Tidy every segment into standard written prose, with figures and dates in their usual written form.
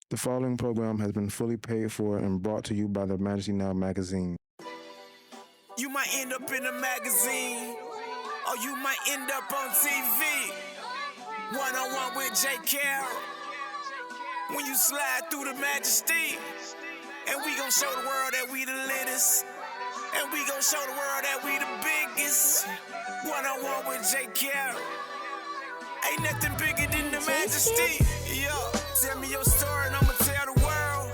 The following program has been fully paid for and brought to you by the Majesty Now magazine. You might end up in a magazine, or you might end up on TV. One-on-one with J. Carroll. When you slide through the Majesty, and we gon' show the world that we the latest, and we gon' show the world that we the biggest. One-on-one with J. Carroll. Ain't nothing bigger than the Majesty. Yo, tell me your story and I'ma tell the world.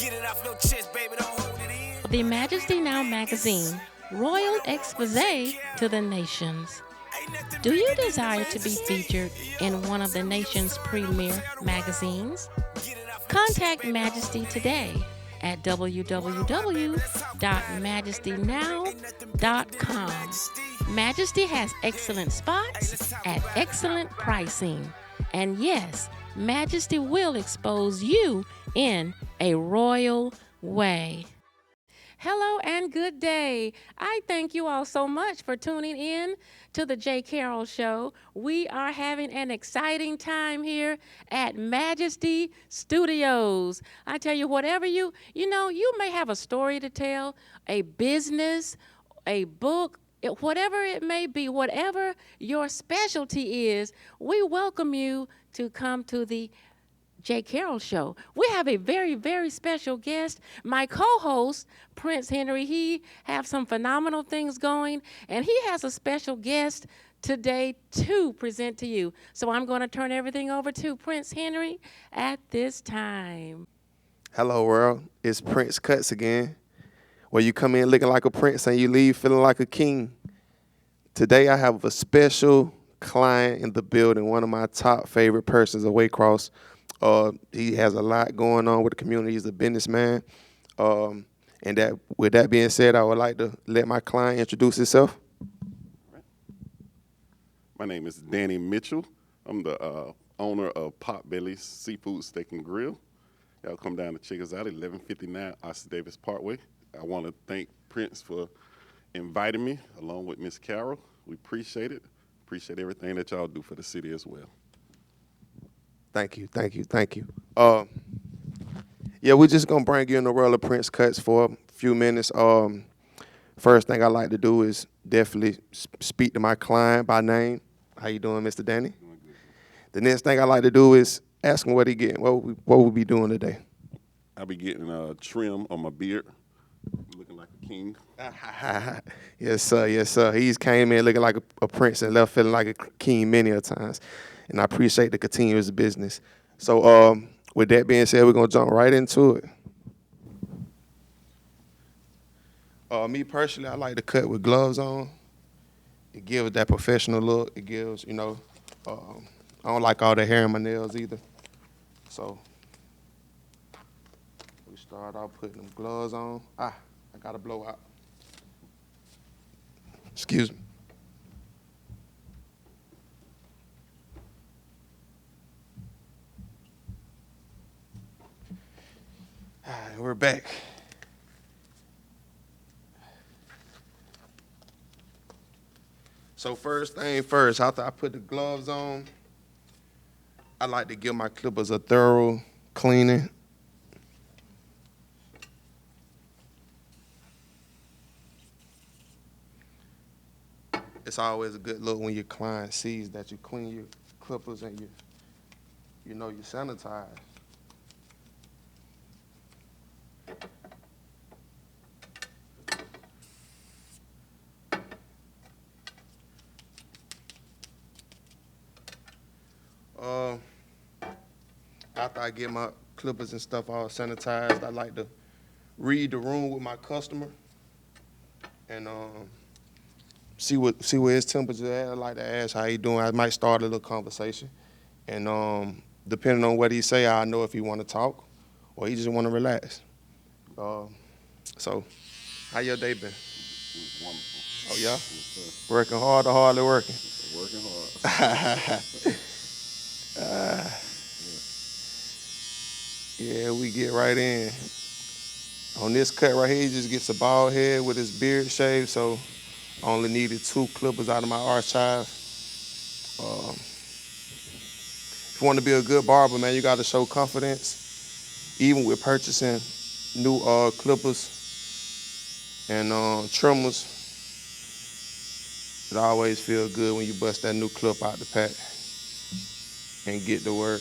Get it off your chest, baby, don't hold it in. The Majesty Now magazine, royal expose to the nations. Do you desire to be featured in one of the nation's premier magazines? Contact Majesty today at www.majestynow.com. Majesty has excellent spots at excellent pricing. And yes, Majesty will expose you in a royal way. Hello and good day. I thank you all so much for tuning in to the J. Carroll Show. We are having an exciting time here at Majesty Studios. I tell you, whatever you may have a story to tell, a business, a book, whatever it may be, whatever your specialty is, we welcome you to come to the J. Carroll Show. We have a very, very special guest, my co-host, Prince Henry. He have some phenomenal things going, and he has a special guest today to present to you. So I'm going to turn everything over to Prince Henry at this time. Hello, world. It's Prince Cuts again, where you come in looking like a prince and you leave feeling like a king. Today I have a special client in the building, one of my top favorite persons of Waycross. He has a lot going on with the community. He's a businessman. And that, with that being said, I would like to let my client introduce himself. My name is Danny Mitchell. I'm the owner of Popbellies Seafood Steak and Grill. Y'all come down to check us out at 1159 Austin Davis Parkway. I want to thank Prince for inviting me along with Miss Carroll. We appreciate it. Appreciate everything that y'all do for the city as well. Thank you. Yeah, we're just gonna bring you in the world of Prince Cuts for a few minutes. First thing I like to do is definitely speak to my client by name. How you doing, Mr. Danny? Doing good. The next thing I like to do is ask him what he getting. What we be doing today? I'll be getting a trim on my beard, looking like a king. Yes, sir. He's came in looking like a prince and left feeling like a king many a times. And I appreciate the continuous business. So with that being said, we're going to jump right into it. Me personally, I like to cut with gloves on. It gives that professional look. It gives, I don't like all the hair in my nails either. So we start off putting them gloves on. I got to blow out. Excuse me. All right, we're back. So first thing first, after I put the gloves on, I like to give my clippers a thorough cleaning. It's always a good look when your client sees that you clean your clippers and you sanitize. After I get my clippers and stuff all sanitized, I like to read the room with my customer and see where his temperature at. I like to ask how he doing. I might start a little conversation, and depending on what he say, I know if he want to talk or he just want to relax. So, how your day been? Wonderful. Oh yeah, Yes, working hard or hardly working? Working hard. Yeah, we get right in. On this cut right here, he just gets a bald head with his beard shaved, so I only needed 2 clippers out of my archive. If you want to be a good barber, man, you got to show confidence. even with purchasing new clippers and trimmers, it always feels good when you bust that new clip out the pack and get to work.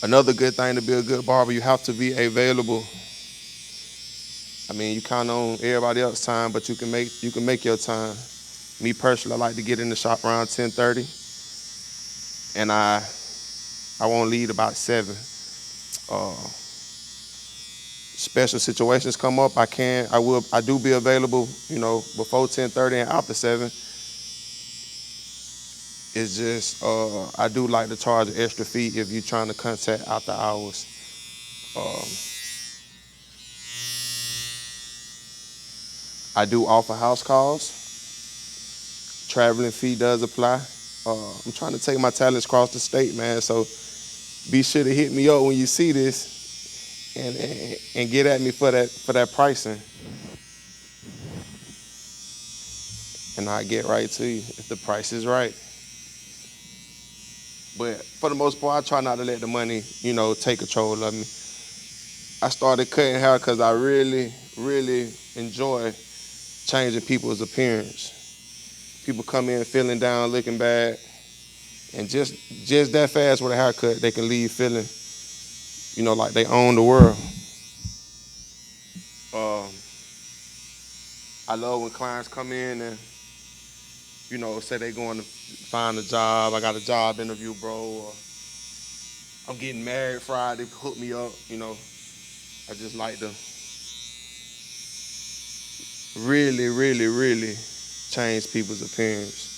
Another good thing to be a good barber, you have to be available. I mean, you count on everybody else's time, but you can make your time. Me personally, I like to get in the shop around 10:30, and I won't leave about 7. Special situations come up, I do be available, before 10:30 and after 7. It's just I do like to charge an extra fee if you're trying to contact after hours. I do offer house calls. Traveling fee does apply. I'm trying to take my talents across the state, man. So be sure to hit me up when you see this and get at me for that pricing. And I'll get right to you if the price is right. But for the most part, I try not to let the money, take control of me. I started cutting hair because I really, really enjoy changing people's appearance. People come in feeling down, looking bad, and just that fast with a haircut, they can leave feeling, like they own the world. I love when clients come in and, say they going to find a job. I got a job interview, bro. Or I'm getting married Friday, hook me up, I just like to really, really, really change people's appearance.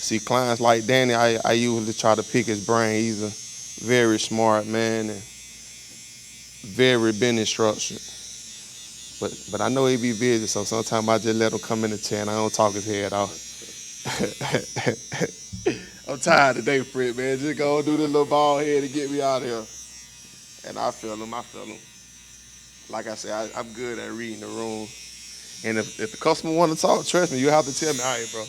See, clients like Danny, I usually try to pick his brain. He's a very smart man and very business structured. But I know he be busy, so sometimes I just let him come in the chair and I don't talk his head off. I'm tired today, Fred, man. Just go do this little bald head and get me out of here. And I feel him. Like I said, I'm good at reading the room. And if the customer want to talk, trust me, you have to tell me, all right, bro,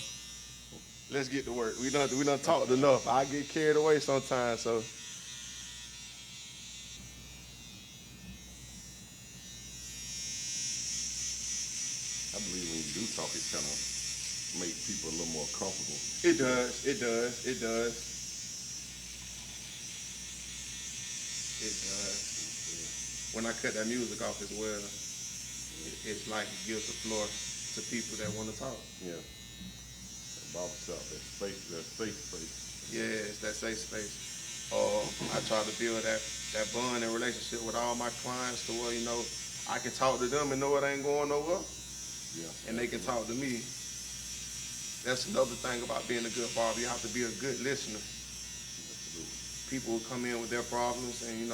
let's get to work. We done talked enough. I get carried away sometimes, so. I believe when you do talk, it kind of make people a little more comfortable. It does. When I cut that music off as well, it's like it gives the floor to people that want to talk. Yeah. Barbershop, that safe space. Yeah, it's that safe space. I try to build that bond and relationship with all my clients to where, I can talk to them and know it ain't going nowhere. Yeah. And they can talk to me. That's another thing about being a good barber. You have to be a good listener. Absolutely. People will come in with their problems and,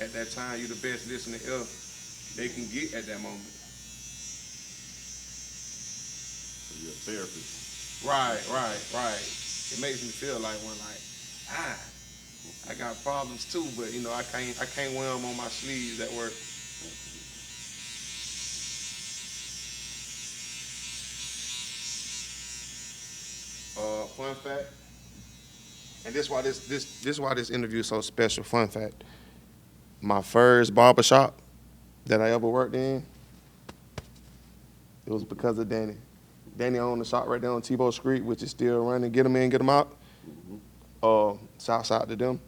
at that time, you're the best listener ever they can get at that moment. So you're a therapist. Right. It makes me feel like I got problems too, but I can't wear them on my sleeves at work. Fun fact, and this why this interview is so special. Fun fact: my first barbershop that I ever worked in, it was because of Danny. Danny owned the shop right there on Tebow Street, which is still running. Get them in, get them out. Shouts out to them.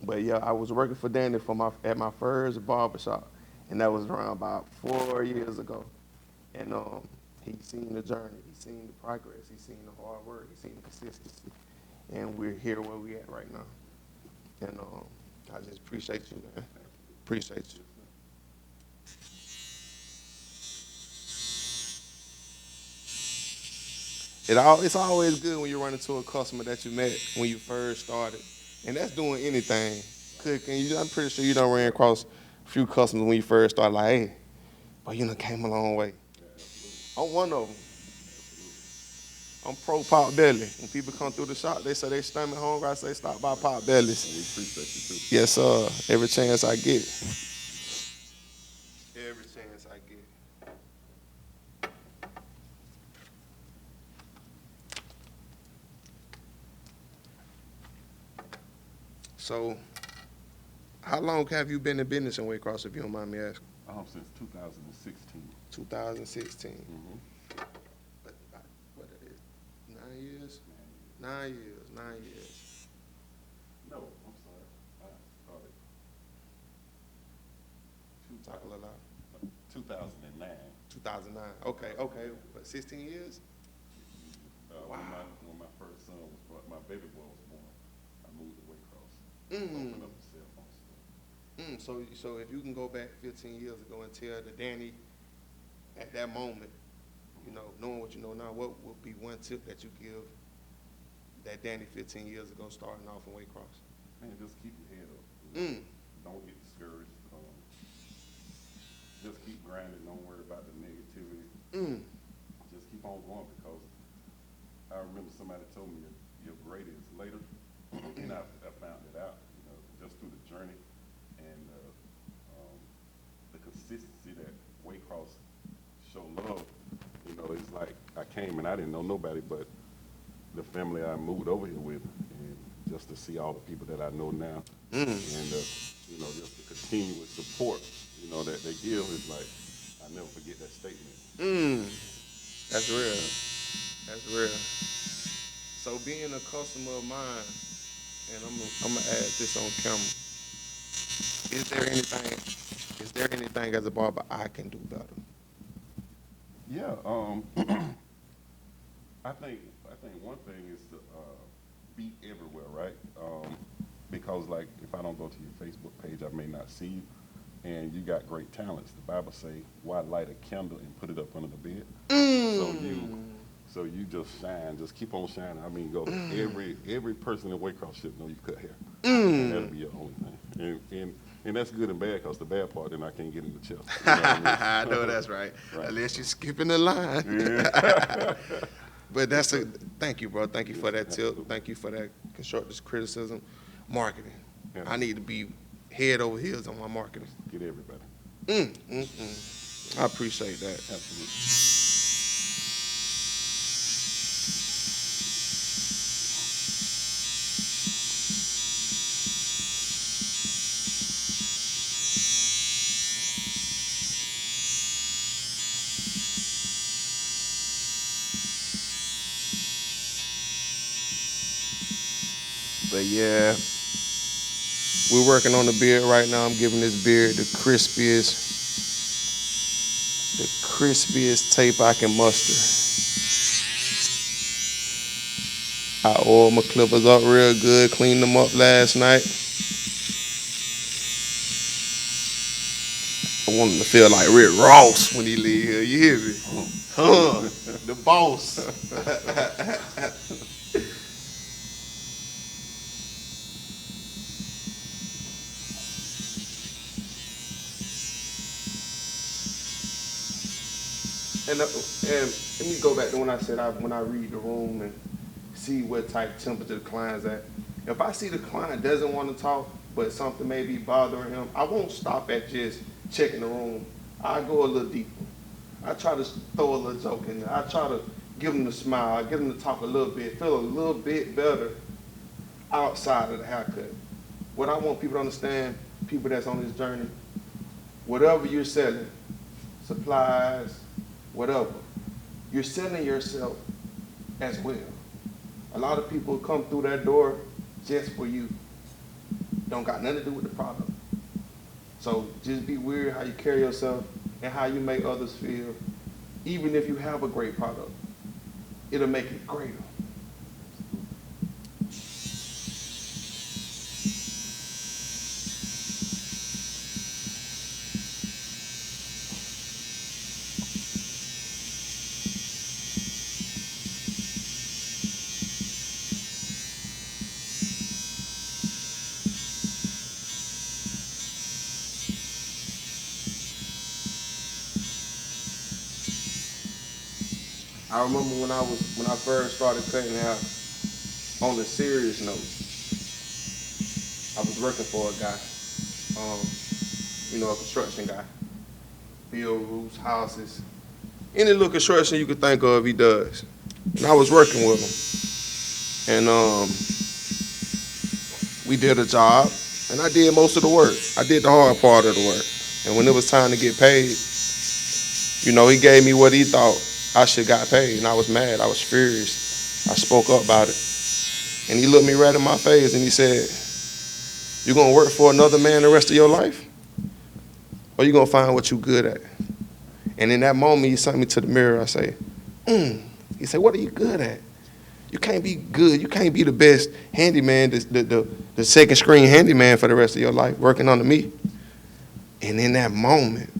But yeah, I was working for Danny at my first barbershop, and that was around about 4 years ago. And he seen the journey, he seen the progress, he seen the hard work, he seen the consistency, and we're here where we at right now. And I just appreciate you, man. Appreciate you. It's always good when you run into a customer that you met when you first started, and that's doing anything. Cooking, I'm pretty sure you done ran across a few customers when you first started, like, hey, but you done came a long way. I'm one of them. I'm pro Popbellies. When people come through the shop, they say they stomach hungry. I say stop by Popbellies. We appreciate you too. Yes, sir. Every chance I get. Every chance I get. So, how long have you been in business in Waycross, if you don't mind me asking? Since 2016. 2016. Mm-hmm. What it is? 9 years? 9 years. 9 years. No, I'm sorry. I started Talk a little loud. 2009. 2009. Okay. But 16 years? Wow. When my first son was born, my baby boy was born, I moved to Waycross. Opened up a cell phone store. So if you can go back 15 years ago and tell the Danny at that moment, knowing what you know now, what would be one tip that you give that Danny 15 years ago starting off in Waycross? Man, just keep your head up. Don't get discouraged. Just keep grinding. Don't worry about the negativity. Just keep on going, because I remember somebody told me your grade is later, and I found it out, just through the journey and the consistency that Waycross show love. It's like I came and I didn't know nobody but the family I moved over here with, and just to see all the people that I know now, and just the continuous support, that they give is like, I never forget that statement. That's real. That's real. So being a customer of mine, and I'm gonna add this on camera. Is there anything as a barber I can do better? Yeah, I think one thing is to be everywhere, right? Because like if I don't go to your Facebook page, I may not see you, and you got great talents. The Bible say, "Why light a candle and put it up under the bed?" So you just shine, just keep on shining. I mean, go every person in Waycross should know you cut hair, and that'll be your only thing. And that's good and bad, because the bad part, then I can't get in the chest. I know that's right. Unless you're skipping the line. Yeah. But thank you, bro. Thank you for that tip. Thank you for that constructive criticism. Marketing. Yeah. I need to be head over heels on my marketing. Get everybody. I appreciate that. Absolutely. But yeah, we're working on the beard right now. I'm giving this beard the crispiest tape I can muster. I oiled my clippers up real good, cleaned them up last night. I want him to feel like Rick Ross when he leave here. You hear me? The boss. And let me go back to when I said when I read the room and see what type of temperature the client's at. If I see the client doesn't want to talk, but something may be bothering him, I won't stop at just checking the room. I go a little deeper. I try to throw a little joke in there. I try to give them a smile. I get them to talk a little bit, feel a little bit better outside of the haircut. What I want people to understand, people that's on this journey, whatever you're selling, supplies, whatever, you're selling yourself as well. A lot of people come through that door just for you. Don't got nothing to do with the product. So just be weird how you carry yourself and how you make others feel. Even if you have a great product, it'll make it greater. I remember when I first started cutting hair, on a serious note, I was working for a guy, a construction guy. Build roofs, houses, any little construction you could think of, he does. And I was working with him. And We did a job, and I did most of the work. I did the hard part of the work. And when it was time to get paid, you know, he gave me what he thought I should got paid, and I was mad. I was furious. I spoke up about it. And he looked me right in my face, and he said, "You gonna work for another man the rest of your life? Or you gonna find what you good at?" And in that moment, he sent me to the mirror. I say, He said, "What are you good at? You can't be good. You can't be the best handyman, the second screen handyman for the rest of your life, working under me." And in that moment,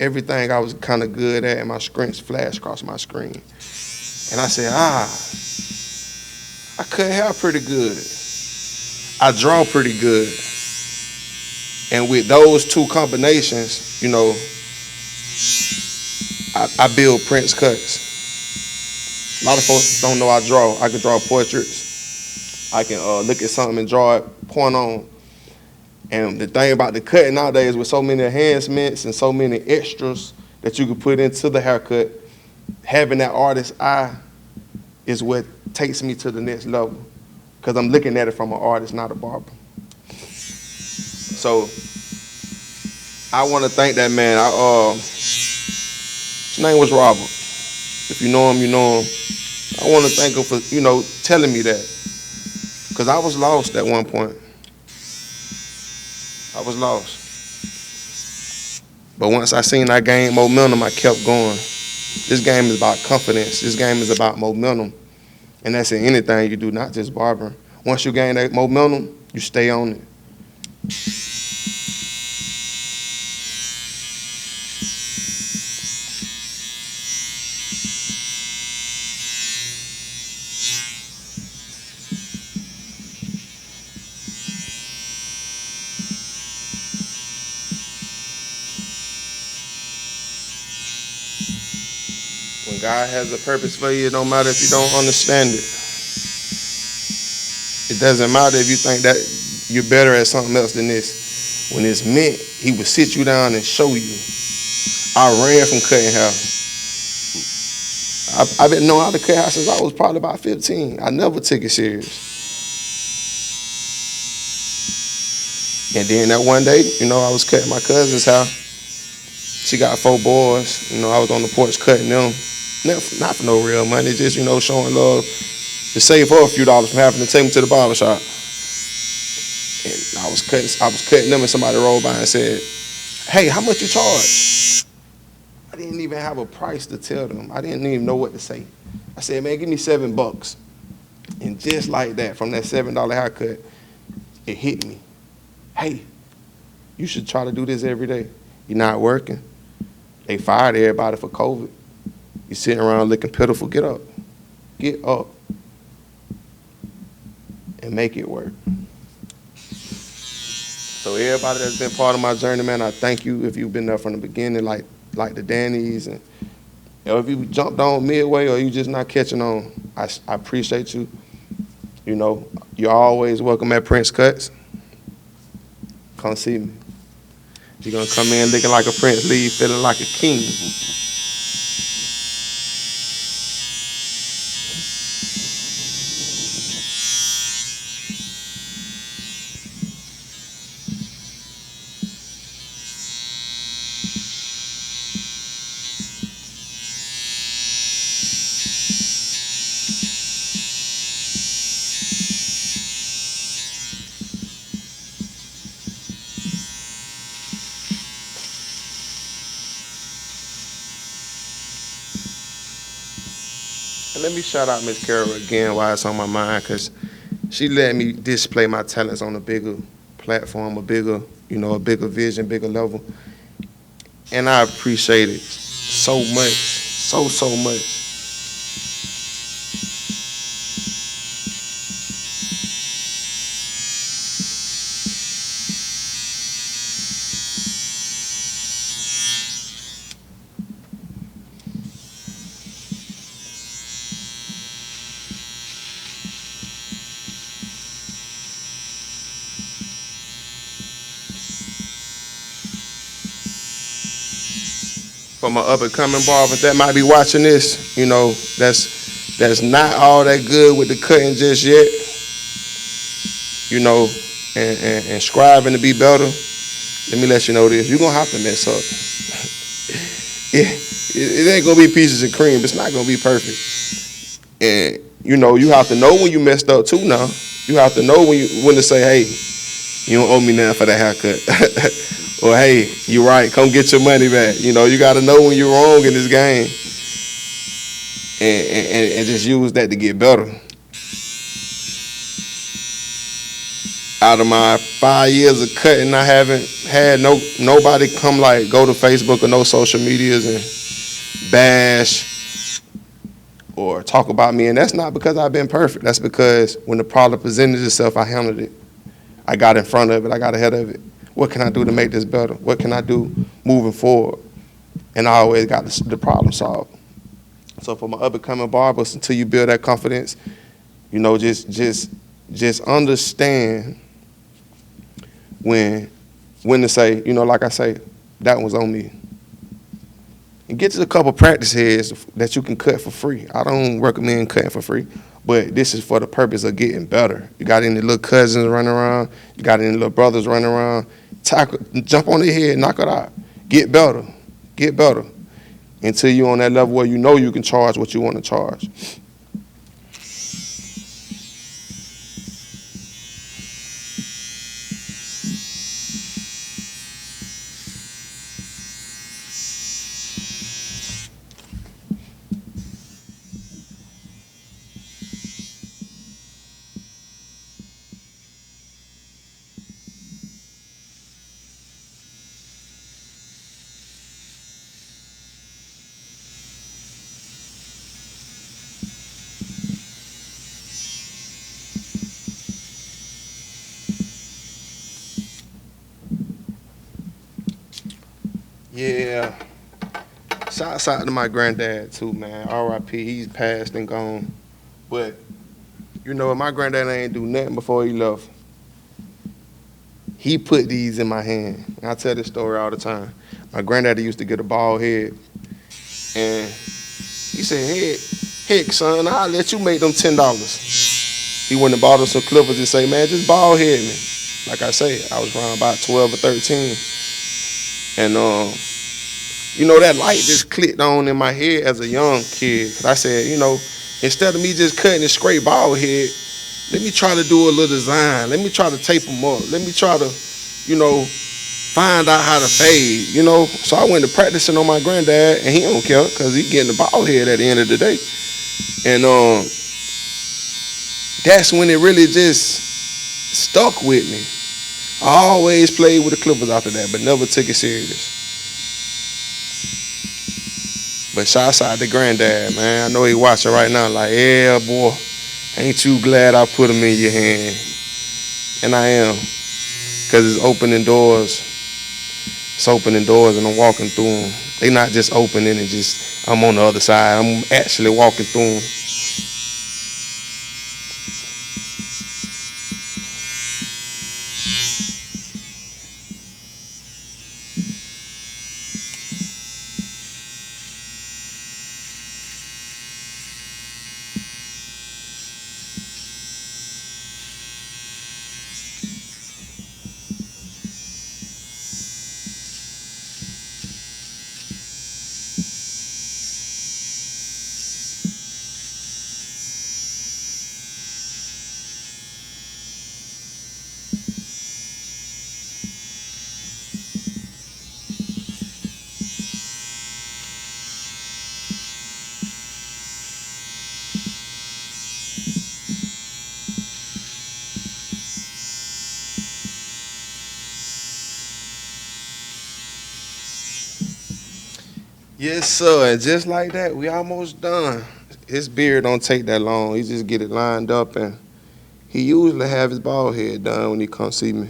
everything I was kind of good at and my strengths flashed across my screen. And I said, I cut hair pretty good. I draw pretty good. And with those two combinations, you know, I build Prince cuts. A lot of folks don't know I draw. I can draw portraits. I can look at something and draw it, point on. And the thing about the cutting nowadays, with so many enhancements and so many extras that you can put into the haircut, having that artist's eye is what takes me to the next level, because I'm looking at it from an artist, not a barber. So I want to thank that man. His name was Robert. If you know him, you know him. I want to thank him for, you know, telling me that, because I was lost at one point. I was lost. But once I seen I gained momentum, I kept going. This game is about confidence. This game is about momentum. And that's in anything you do, not just barbering. Once you gain that momentum, you stay on it. When God has a purpose for you, it don't matter if you don't understand it. It doesn't matter if you think that you're better at something else than this. When it's meant, he will sit you down and show you. I ran from cutting hair. I've been knowing how to cut hair since I was probably about 15. I never took it serious. And then that one day, you know, I was cutting my cousin's hair. She got 4 boys. You know, I was on the porch cutting them. Not for no real money, just, you know, showing love to save her a few dollars from having to take them to the barber shop. And I was cutting them, and somebody rolled by and said, "Hey, how much you charge?" I didn't even have a price to tell them. I didn't even know what to say. I said, "Man, give me $7." And just like that, from that $7 haircut, it hit me. Hey, you should try to do this every day. You're not working. They fired everybody for COVID. You're sitting around looking pitiful. Get up. Get up. And make it work." So everybody that's been part of my journey, man, I thank you if you've been there from the beginning, like the Dannies, and you know, if you jumped on midway or you just not catching on, I appreciate you. You know, you're always welcome at Prince Cuts. Come see me. You're gonna come in looking like a prince, leave feeling like a king. And let me shout out Miss Carol again while it's on my mind, because she let me display my talents on a bigger platform, a bigger vision, bigger level. And I appreciate it so much, so much. For my up-and-coming barbers that might be watching this, you know, that's not all that good with the cutting just yet. you know, and striving to be better, let me let you know this. You're going to have to mess up. It ain't going to be pieces of cream. It's not going to be perfect. And, you know, you have to know when you messed up too now. You have to know when to say, hey, you don't owe me nothing for that haircut. Or, hey, you're right, come get your money back. You know, you got to know when you're wrong in this game. And just use that to get better. Out of my 5 years of cutting, I haven't had nobody come like go to Facebook or no social medias and bash or talk about me. And that's not because I've been perfect. That's because when the problem presented itself, I handled it. I got in front of it. I got ahead of it. What can I do to make this better? What can I do moving forward? And I always got the problem solved. So for my up-and-coming barbers, until you build that confidence, you know, just understand when to say, you know, like I say, that was on me. And get to a couple practice heads that you can cut for free. I don't recommend cutting for free, but this is for the purpose of getting better. You got any little cousins running around, you got any little brothers running around, tackle, jump on their head, knock it out. Get better, until you're on that level where you know you can charge what you want to charge. Yeah. Shouts out to my granddad too, man. R.I.P. He's passed and gone. But, you know, my granddad ain't do nothing before he left. He put these in my hand. I tell this story all the time. My granddaddy used to get a bald head. And he said, heck, son, I'll let you make them $10. He went and bought us some clippers and say, man, just bald head me. Like I say, I was around about 12 or 13. And, you know, that light just clicked on in my head as a young kid. I said, you know, instead of me just cutting a straight bald head, let me try to do a little design. Let me try to tape them up. Let me try to, you know, find out how to fade, you know. So I went to practicing on my granddad, and he don't care because he getting the bald head at the end of the day. And that's when it really just stuck with me. I always played with the clippers after that, but never took it serious. But shouts out to granddad, man. I know he watching right now like, yeah, boy, ain't you glad I put him in your hand? And I am, because it's opening doors. It's opening doors and I'm walking through them. They not just opening and just, I'm on the other side. I'm actually walking through them. Yes, sir. And just like that, we almost done. His beard don't take that long. He just get it lined up, and he usually have his bald head done when he come see me.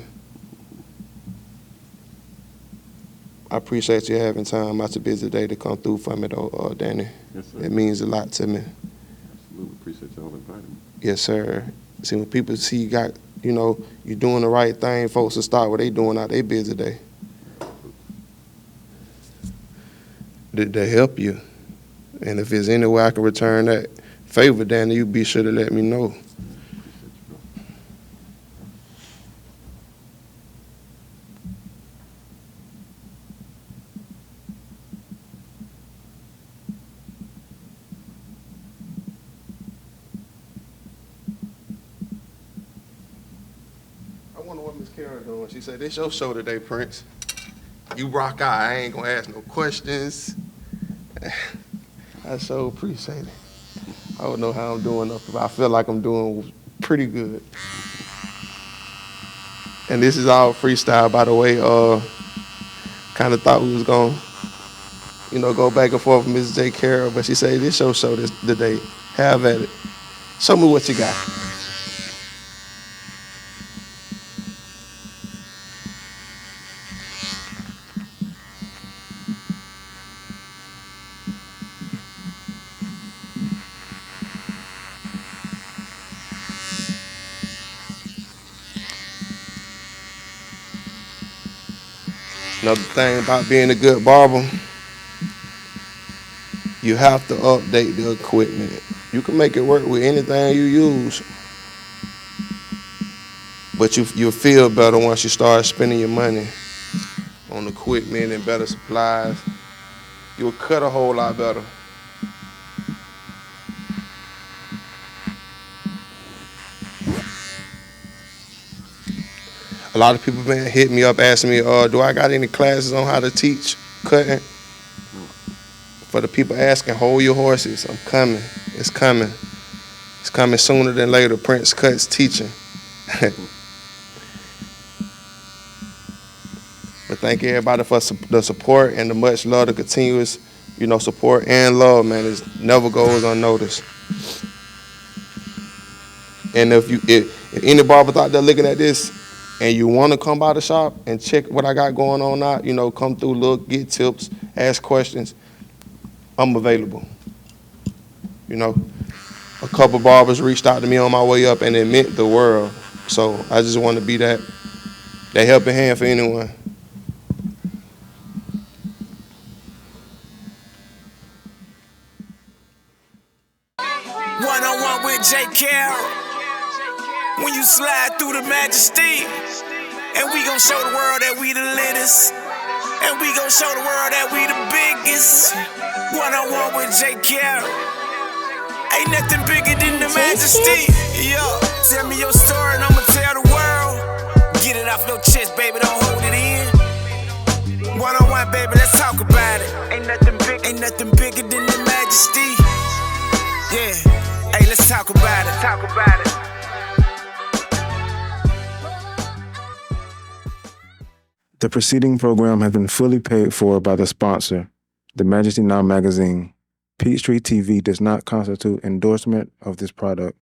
I appreciate you having time out your busy day to come through for me, though, Danny. Yes, sir. It means a lot to me. Absolutely. Appreciate y'all inviting me. Yes, sir. See, when people see you got, you know, you doing the right thing, folks will start what they doing out their busy day. They help you. And if there's any way I can return that favor, Danny, you be sure to let me know. Kara doing? She said, "This your show today, Prince. You rock out. I ain't gonna ask no questions." I so appreciate it. I don't know how I'm doing up, but I feel like I'm doing pretty good. And this is all freestyle, by the way. Kind of thought we was gonna, go back and forth with Mrs. J. Carroll, but she said, "This your show today. Have at it. Show me what you got." Another thing about being a good barber, you have to update the equipment. You can make it work with anything you use, but you'll feel better once you start spending your money on equipment and better supplies. You'll cut a whole lot better. A lot of people been hitting me up asking me, do I got any classes on how to teach cutting? For the people asking, hold your horses. I'm coming. It's coming. It's coming sooner than later. Prince Cuts teaching. But thank everybody for the support and the much love, the continuous, support and love, man. It never goes unnoticed. And if any barbers out there looking at this, and you want to come by the shop and check what I got going on now, come through, look, get tips, ask questions, I'm available. A couple barbers reached out to me on my way up, and it meant the world. So I just want to be that helping hand for anyone. One-on-one with J. Carroll. When you slide through the majesty, and we gon' show the world that we the latest, and we gon' show the world that we the biggest. One-on-one with J. Carroll. Ain't nothing bigger than the majesty. Yo, tell me your story and I'ma tell the world. Get it off your chest, baby, don't hold it in. One-on-one, baby, let's talk about it. Ain't nothing bigger than the majesty. Yeah, hey, let's talk about it. The preceding program has been fully paid for by the sponsor, The Majesty Now magazine. Peachtree TV does not constitute endorsement of this product.